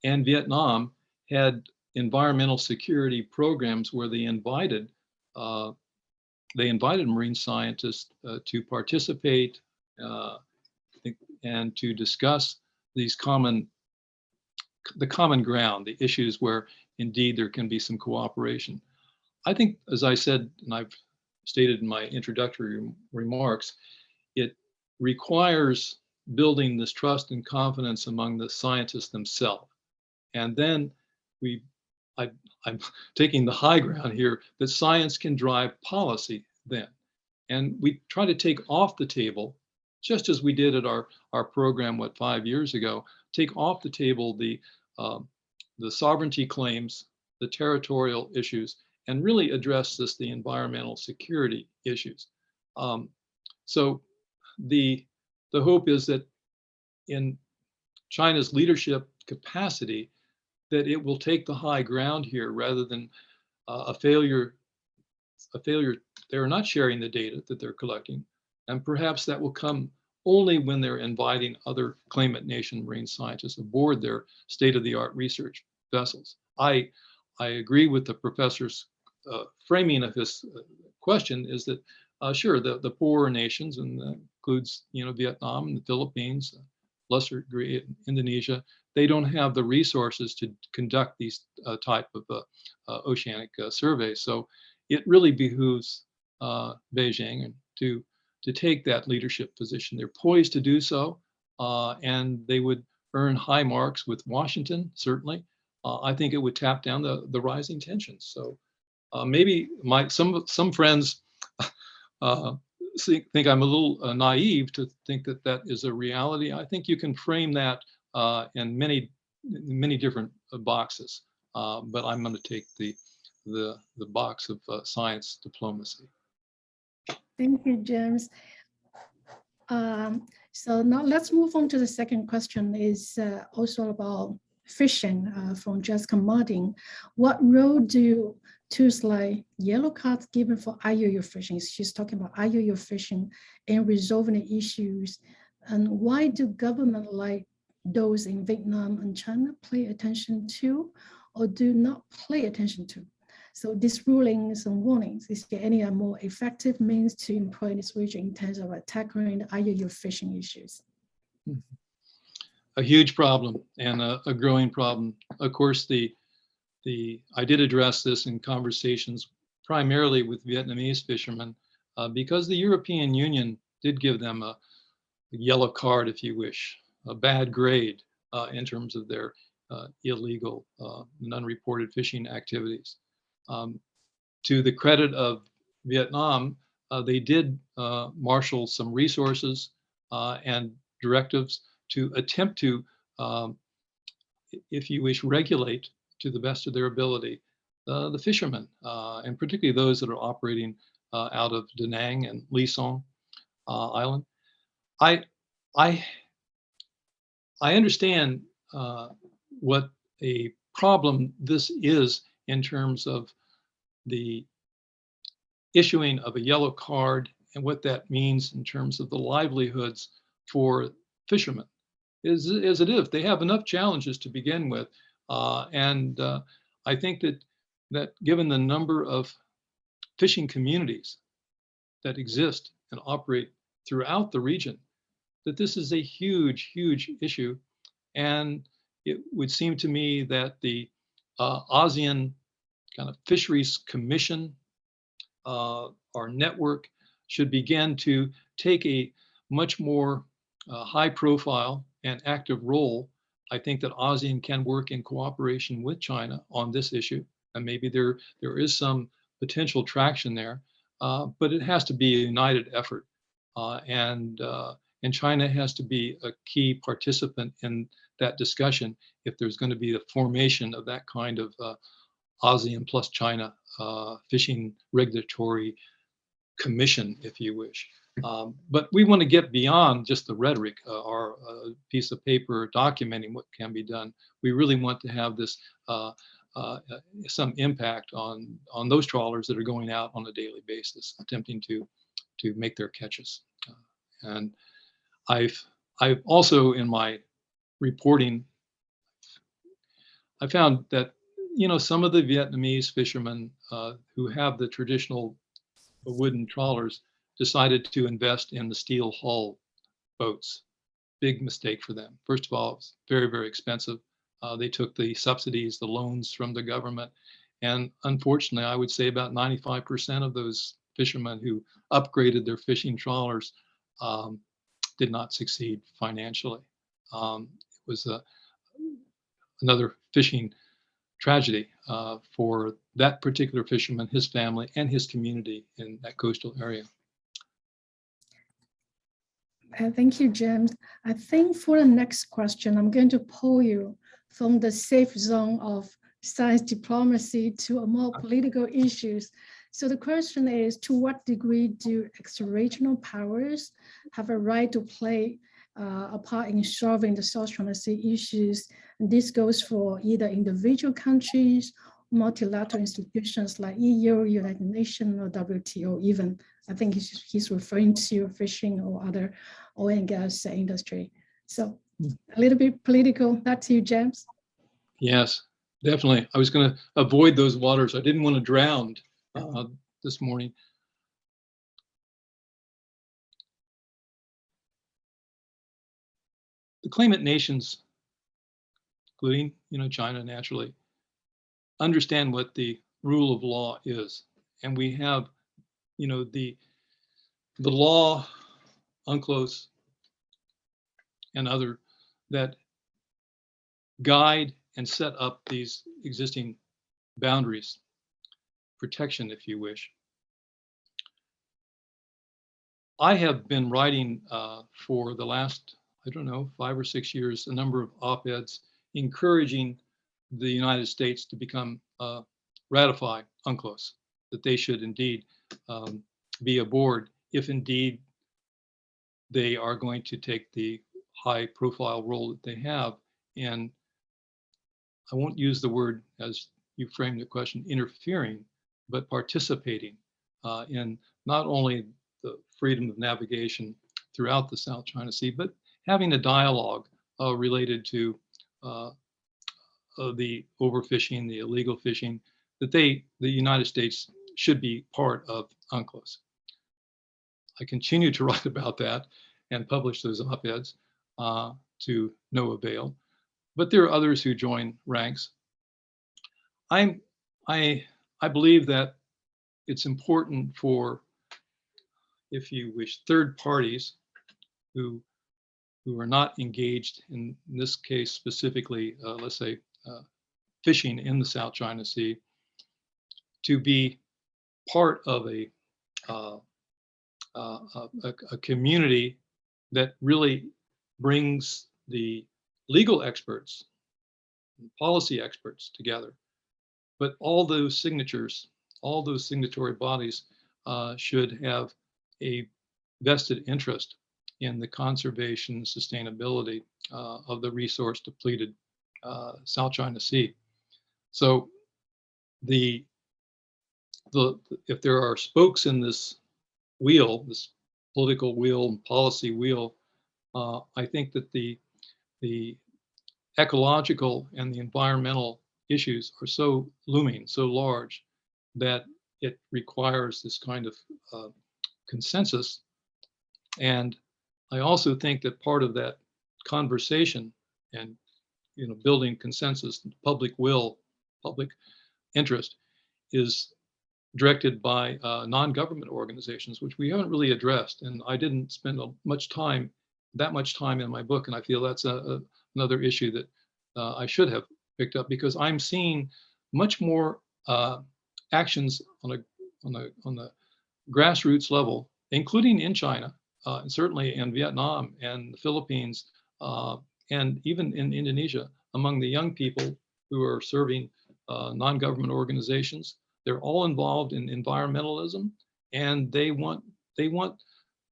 and Vietnam had environmental security programs where they invited marine scientists to participate and to discuss these common ground, the issues where indeed there can be some cooperation. I think, as I said, and I've stated in my introductory remarks, it requires building this trust and confidence among the scientists themselves. And then I'm taking the high ground here, that science can drive policy then. And we try to take off the table, just as we did at our program, 5 years ago, take off the table the sovereignty claims, the territorial issues, and really address the environmental security issues. So the hope is that in China's leadership capacity, that it will take the high ground here rather than a failure. They're not sharing the data that they're collecting, and perhaps that will come only when they're inviting other claimant nation marine scientists aboard their state-of-the-art research vessels. I agree with the professor's framing of his question, is that sure, the poorer nations, and includes Vietnam and the Philippines, lesser degree Indonesia, they don't have the resources to conduct these type of oceanic surveys. So it really behooves Beijing to take that leadership position. They're poised to do so, and they would earn high marks with Washington, certainly. I think it would tap down the rising tensions. So maybe some friends think I'm a little naive to think that is a reality. I think you can frame that in many different boxes, but I'm going to take the box of science diplomacy. Thank you, James. So now let's move on to the second question, is also about fishing from Jessica Martin. What role do tools like yellow cards given for IUU fishing? She's talking about IUU fishing in resolving the issues. And why do governments like those in Vietnam and China pay attention to or do not pay attention to? So these rulings and warnings, is there any more effective means to employ this region in terms of tackling the IUU fishing issues? A huge problem and a growing problem. Of course, I did address this in conversations primarily with Vietnamese fishermen because the European Union did give them a yellow card, if you wish, a bad grade in terms of their illegal and unreported fishing activities. To the credit of Vietnam, they did marshal some resources and directives to attempt to, if you wish, regulate to the best of their ability the fishermen, and particularly those that are operating out of Da Nang and Ly Son Island. I understand what a problem this is in terms of the issuing of a yellow card and what that means in terms of the livelihoods for fishermen. As it is, they have enough challenges to begin with, and I think that given the number of fishing communities that exist and operate throughout the region, that this is a huge, huge issue. And it would seem to me that the ASEAN kind of Fisheries Commission, our network, should begin to take a much more high profile and active role. I think that ASEAN can work in cooperation with China on this issue, and maybe there is some potential traction there, but it has to be a united effort, and China has to be a key participant in that discussion if there's going to be the formation of that kind of ASEAN plus China fishing regulatory commission, if you wish. But we want to get beyond just the rhetoric or a piece of paper documenting what can be done. We really want to have this some impact on those trawlers that are going out on a daily basis, attempting to make their catches. And I've also, in my reporting, I found that some of the Vietnamese fishermen who have the traditional wooden trawlers decided to invest in the steel hull boats. Big mistake for them. First of all, it's very, very expensive. They took the subsidies, the loans from the government. And unfortunately, I would say about 95% of those fishermen who upgraded their fishing trawlers did not succeed financially. It was another fishing tragedy for that particular fisherman, his family, and his community in that coastal area. Thank you, James. I think for the next question, I'm going to pull you from the safe zone of science diplomacy to a more political issues. So the question is, to what degree do extraregional powers have a right to play a part in solving the South China Sea issues? And this goes for either individual countries, multilateral institutions like EU, United Nations, or WTO even. I think he's referring to fishing or other oil and gas industry. So a little bit political. Back to you, James. Yes, definitely. I was going to avoid those waters. I didn't want to drown this morning. The claimant nations, including China naturally, understand what the rule of law is, and we have the law, UNCLOS, and other that guide and set up these existing boundaries, protection, if you wish. I have been writing for the last, 5 or 6 years, a number of op-eds encouraging the United States to become ratify UNCLOS, that they should indeed be aboard if indeed they are going to take the high profile role that they have. And I won't use the word, as you framed the question, interfering, but participating in not only the freedom of navigation throughout the South China Sea, but having a dialogue related to the overfishing, the illegal fishing, that the United States should be part of UNCLOS. I continue to write about that and publish those op-eds to no avail, but there are others who join ranks. I believe that it's important for, if you wish, third parties who are not engaged in this case specifically, let's say fishing in the South China Sea, to be part of a community that really brings the legal experts, policy experts together. But all those signatures, all those signatory bodies should have a vested interest in the conservation, sustainability of the resource depleted South China Sea. So if there are spokes in this wheel, this political wheel, policy wheel, I think that the ecological and the environmental issues are so looming, so large, that it requires this kind of consensus. And I also think that part of that conversation and building consensus, public will, public interest, is directed by non-government organizations, which we haven't really addressed. And I didn't spend that much time in my book, and I feel that's another issue that I should have picked up, because I'm seeing much more actions on the grassroots level, including in China, and certainly in Vietnam and the Philippines, and even in Indonesia, among the young people who are serving non-government organizations. They're all involved in environmentalism, and they want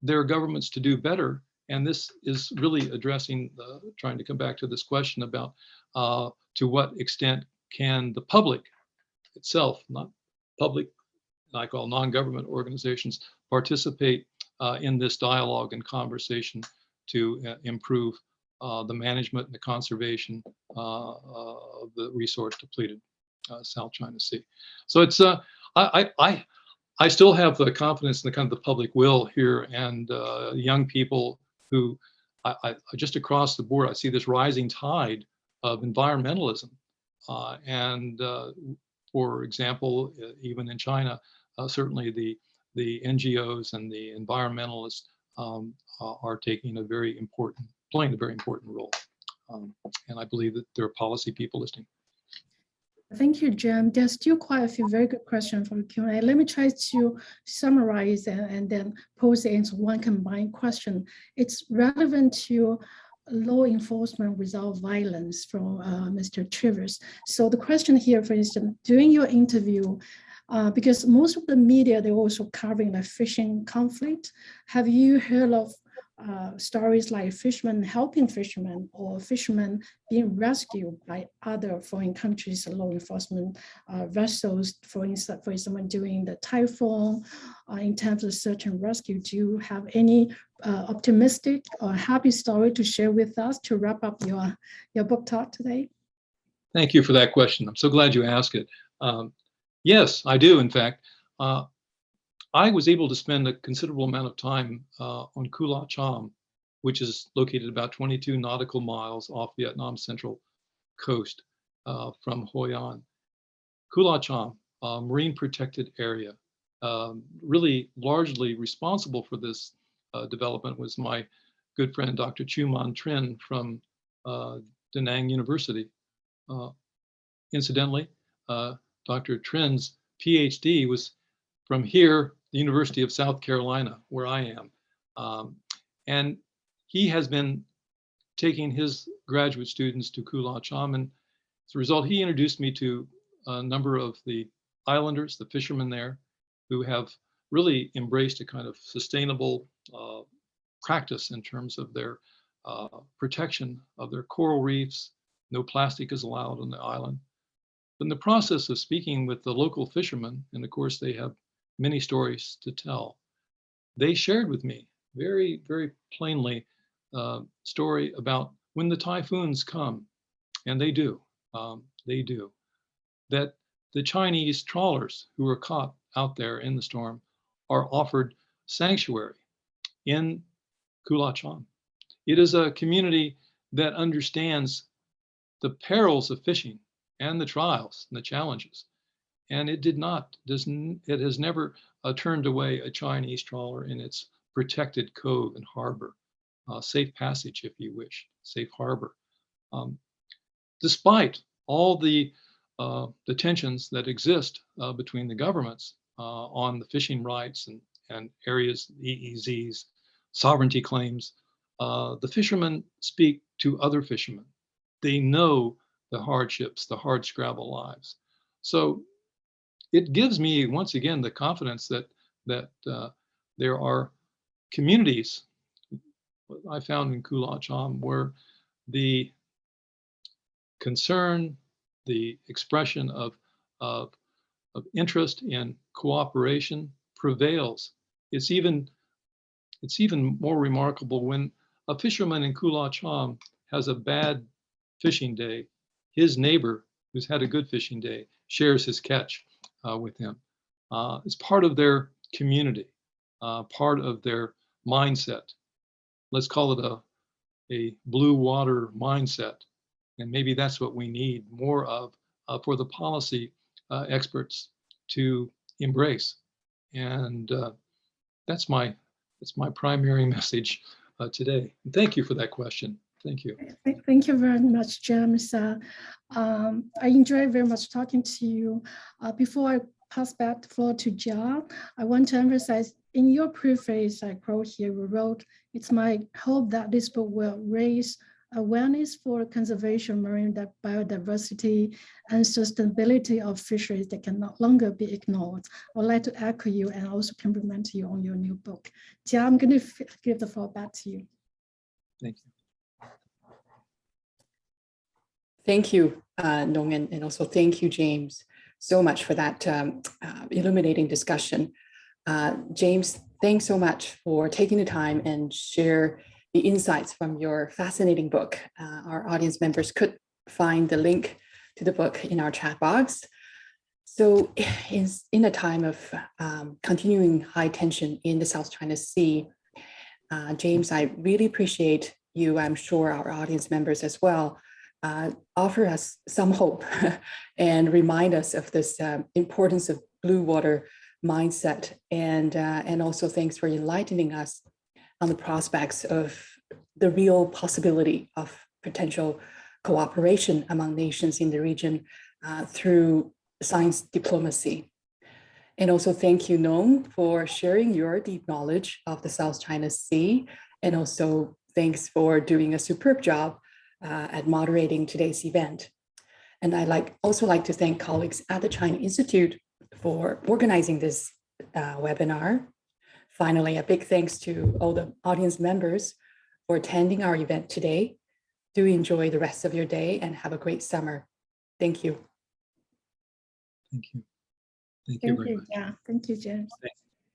their governments to do better. And this is really addressing, trying to come back to this question about to what extent can the public itself, not public, I call non-government organizations, participate in this dialogue and conversation to improve the management and the conservation of the resource depleted South China Sea. So it's I still have the confidence in the kind of the public will here, and young people who I just across the board, I see this rising tide of environmentalism, and for example, even in China, certainly the NGOs and the environmentalists are taking playing a very important role, and I believe that there are policy people listening. Thank you, Jim. There's still quite a few very good questions for the Q&A. Let me try to summarize and then pose it into one combined question. It's relevant to law enforcement without violence from Mr. Trivers. So the question here, for instance, during your interview, because most of the media, they're also covering the fishing conflict, have you heard of stories like fishermen helping fishermen, or fishermen being rescued by other foreign countries' law enforcement vessels, for instance, for someone doing the typhoon in terms of search and rescue? Do you have any optimistic or happy story to share with us to wrap up your book talk today? Thank you for that question. I'm so glad you asked it. Yes, I do, in fact. I was able to spend a considerable amount of time on Cham, which is located about 22 nautical miles off Vietnam's central coast from Hoi An. Cham, marine protected area, really largely responsible for this development was my good friend, Dr. Chu-Man Trinh from Da Nang University. Incidentally, Dr. Trin's PhD was from here, the University of South Carolina, where I am. And he has been taking his graduate students to Cham, and as a result, he introduced me to a number of the islanders, the fishermen there, who have really embraced a kind of sustainable practice in terms of their protection of their coral reefs. No plastic is allowed on the island. But in the process of speaking with the local fishermen, and of course they have many stories to tell, they shared with me very, very plainly story about when the typhoons come, and they do, that the Chinese trawlers who are caught out there in the storm are offered sanctuary in Cham. It is a community that understands the perils of fishing and the trials and the challenges. And it it has never turned away a Chinese trawler in its protected cove and harbor, safe passage, if you wish, safe harbor. Despite all the tensions that exist between the governments on the fishing rights and areas, EEZs, sovereignty claims, the fishermen speak to other fishermen. They know the hardships, the hard scrabble lives. So it gives me, once again, the confidence that there are communities I found in Cham where the concern, the expression of interest in cooperation prevails. It's even more remarkable when a fisherman in Cham has a bad fishing day, his neighbor who's had a good fishing day shares his catch with him. It's part of their community, part of their mindset. Let's call it a blue water mindset. And maybe that's what we need more of for the policy experts to embrace. And that's my primary message today. And thank you for that question. Thank you. Thank you very much, James. I enjoyed very much talking to you. Before I pass back the floor to Jia, I want to emphasize in your preface, I quote here, you wrote, "It's my hope that this book will raise awareness for conservation of marine biodiversity and sustainability of fisheries that can no longer be ignored." I would like to echo you and also compliment you on your new book. Jia, I'm going to give the floor back to you. Thank you. Thank you, Nong, and also thank you, James, so much for that illuminating discussion. James, thanks so much for taking the time and share the insights from your fascinating book. Our audience members could find the link to the book in our chat box. So in a time of continuing high tension in the South China Sea, James, I really appreciate you, I'm sure our audience members as well, offer us some hope and remind us of this importance of blue water mindset. And also thanks for enlightening us on the prospects of the real possibility of potential cooperation among nations in the region through science diplomacy. And also thank you, Nong, for sharing your deep knowledge of the South China Sea. And also thanks for doing a superb job at moderating today's event. And I'd also like to thank colleagues at the China Institute for organizing this webinar. Finally, a big thanks to all the audience members for attending our event today. Do enjoy the rest of your day and have a great summer. Thank you. Thank you. Thank you very much. Yeah, thank you, James. Thank you.